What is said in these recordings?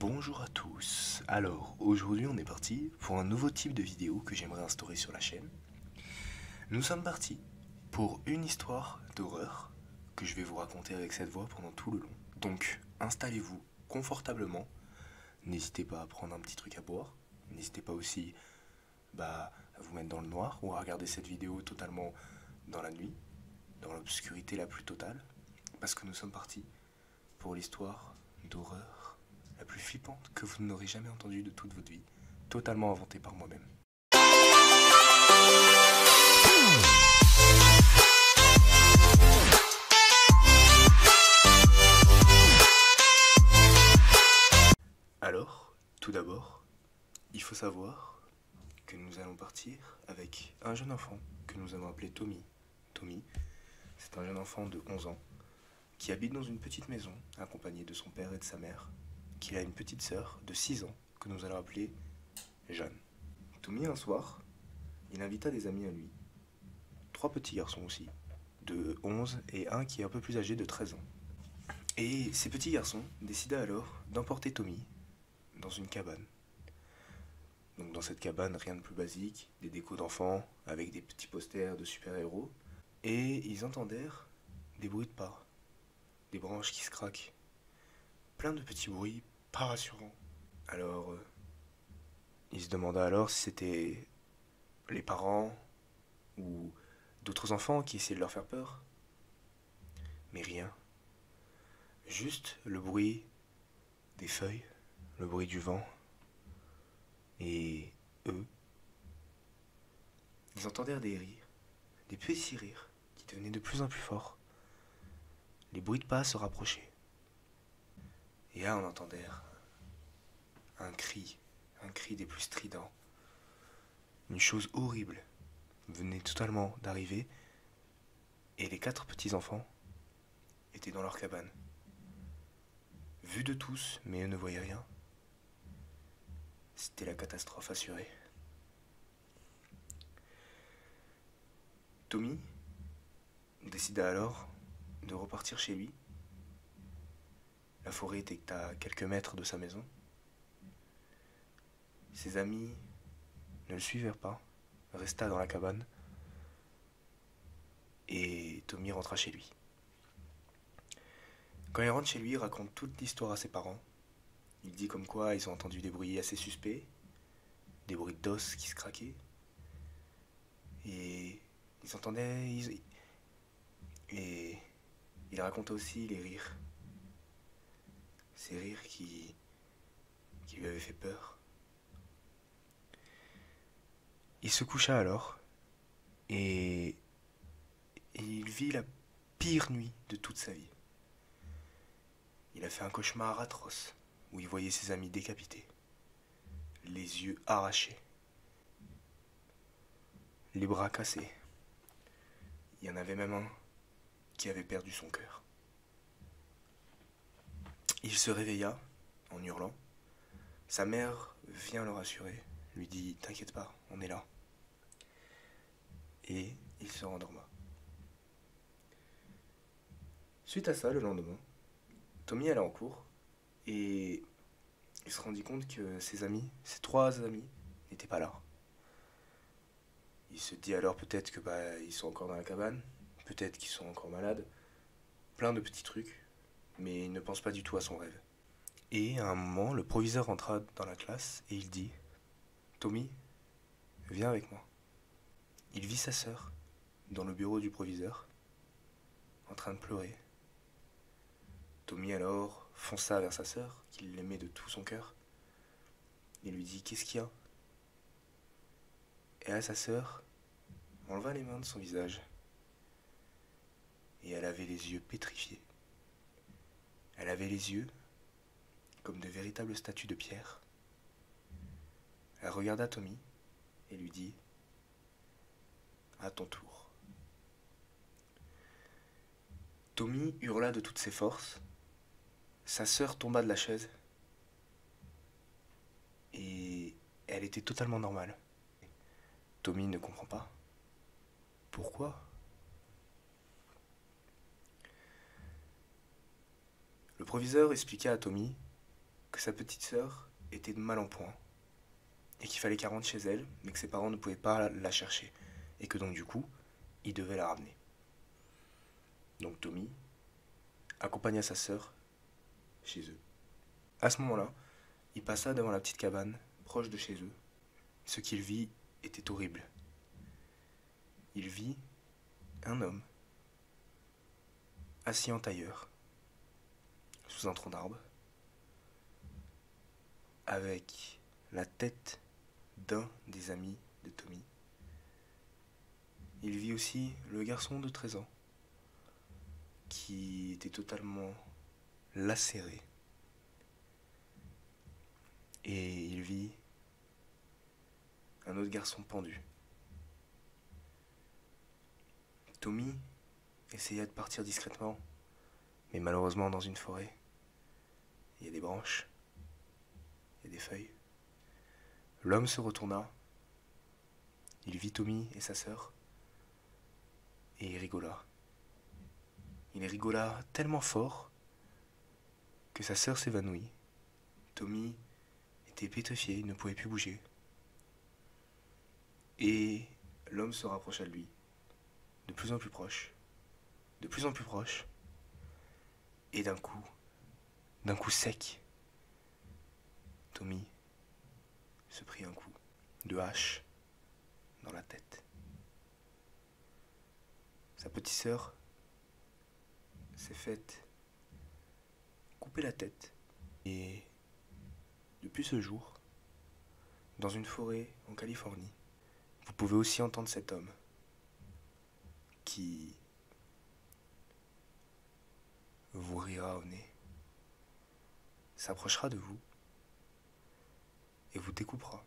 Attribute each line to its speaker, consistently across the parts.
Speaker 1: Bonjour à tous. Alors, aujourd'hui on est parti pour un nouveau type de vidéo que j'aimerais instaurer sur la chaîne. Nous sommes partis pour une histoire d'horreur que je vais vous raconter avec cette voix pendant tout le long. Donc, installez-vous confortablement. N'hésitez pas à prendre un petit truc à boire. N'hésitez pas aussi à vous mettre dans le noir ou à regarder cette vidéo totalement dans la nuit, dans l'obscurité la plus totale. Parce que nous sommes partis pour l'histoire d'horreur la plus flippante que vous n'aurez jamais entendue de toute votre vie, totalement inventée par moi-même. Alors, tout d'abord, il faut savoir que nous allons partir avec un jeune enfant que nous allons appeler Tommy. Tommy, c'est un jeune enfant de 11 ans qui habite dans une petite maison accompagné de son père et de sa mère, qu'il a une petite sœur de 6 ans que nous allons appeler Jeanne. Tommy, un soir, il invita des amis à lui, 3 petits garçons aussi, de 11 et un qui est un peu plus âgé de 13 ans. Et ces petits garçons décida alors d'emporter Tommy dans une cabane. Donc dans cette cabane, rien de plus basique, des décos d'enfants avec des petits posters de super-héros. Et ils entendèrent des bruits de pas, des branches qui se craquent, plein de petits bruits pas rassurants. Alors, il se demanda alors si c'était les parents ou d'autres enfants qui essayaient de leur faire peur. Mais rien. Juste le bruit des feuilles, le bruit du vent. Et eux, ils entendèrent des rires, des petits rires qui devenaient de plus en plus forts. Les bruits de pas se rapprochaient. Et là, on entendait un cri des plus stridents. Une chose horrible venait totalement d'arriver, et les 4 petits-enfants étaient dans leur cabane. Vus de tous, mais eux ne voyaient rien. C'était la catastrophe assurée. Tommy décida alors de repartir chez lui. La forêt était à quelques mètres de sa maison. Ses amis ne le suivirent pas, resta dans la cabane, et Tommy rentra chez lui. Quand il rentre chez lui, il raconte toute l'histoire à ses parents. Il dit comme quoi ils ont entendu des bruits assez suspects, des bruits d'os qui se craquaient, et ils entendaient... Et il racontait aussi les rires. Ces rires qui lui avaient fait peur. Il se coucha alors, et il vit la pire nuit de toute sa vie. Il a fait un cauchemar atroce, où il voyait ses amis décapités, les yeux arrachés, les bras cassés. Il y en avait même un qui avait perdu son cœur. Il se réveilla en hurlant. Sa mère vient le rassurer, lui dit « T'inquiète pas, on est là ». Et il se rendorma. Suite à ça, le lendemain, Tommy alla en cours et il se rendit compte que ses 3 amis, n'étaient pas là. Il se dit alors peut-être que ils sont encore dans la cabane, peut-être qu'ils sont encore malades, plein de petits trucs, mais il ne pense pas du tout à son rêve. Et à un moment, le proviseur entra dans la classe et il dit « Tommy, viens avec moi ». Il vit sa sœur dans le bureau du proviseur, en train de pleurer. Tommy alors fonça vers sa sœur, qu'il l'aimait de tout son cœur, et lui dit « Qu'est-ce qu'il y a ?» Et là, sa sœur enleva les mains de son visage, et elle avait les yeux pétrifiés. Elle avait les yeux comme de véritables statues de pierre. Elle regarda Tommy et lui dit « À ton tour ». Tommy hurla de toutes ses forces. Sa sœur tomba de la chaise et elle était totalement normale. Tommy ne comprend pas. Pourquoi ? Le proviseur expliqua à Tommy que sa petite sœur était de mal en point et qu'il fallait qu'elle rentre chez elle, mais que ses parents ne pouvaient pas la chercher et que donc du coup, il devait la ramener. Donc Tommy accompagna sa sœur chez eux. À ce moment-là, il passa devant la petite cabane proche de chez eux. Ce qu'il vit était horrible. Il vit un homme assis en tailleur sous un tronc d'arbre avec la tête d'un des amis de Tommy. Il vit aussi le garçon de 13 ans qui était totalement lacéré. Et il vit un autre garçon pendu. Tommy essaya de partir discrètement, mais malheureusement dans une forêt, il y a des branches, il y a des feuilles. L'homme se retourna, il vit Tommy et sa sœur, et il rigola. Il rigola tellement fort que sa sœur s'évanouit. Tommy était pétrifié, il ne pouvait plus bouger. Et l'homme se rapprocha de lui, de plus en plus proche, de plus en plus proche, et d'un coup sec, Tommy se prit un coup de hache dans la tête. Sa petite sœur s'est faite couper la tête. Et depuis ce jour, dans une forêt en Californie, vous pouvez aussi entendre cet homme qui vous rira au nez, s'approchera de vous et vous découpera.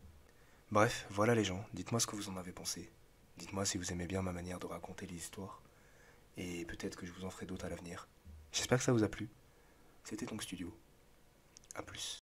Speaker 1: Bref, voilà les gens, dites-moi ce que vous en avez pensé. Dites-moi si vous aimez bien ma manière de raconter les histoires. Et peut-être que je vous en ferai d'autres à l'avenir. J'espère que ça vous a plu. C'était Tonk Studio. A plus.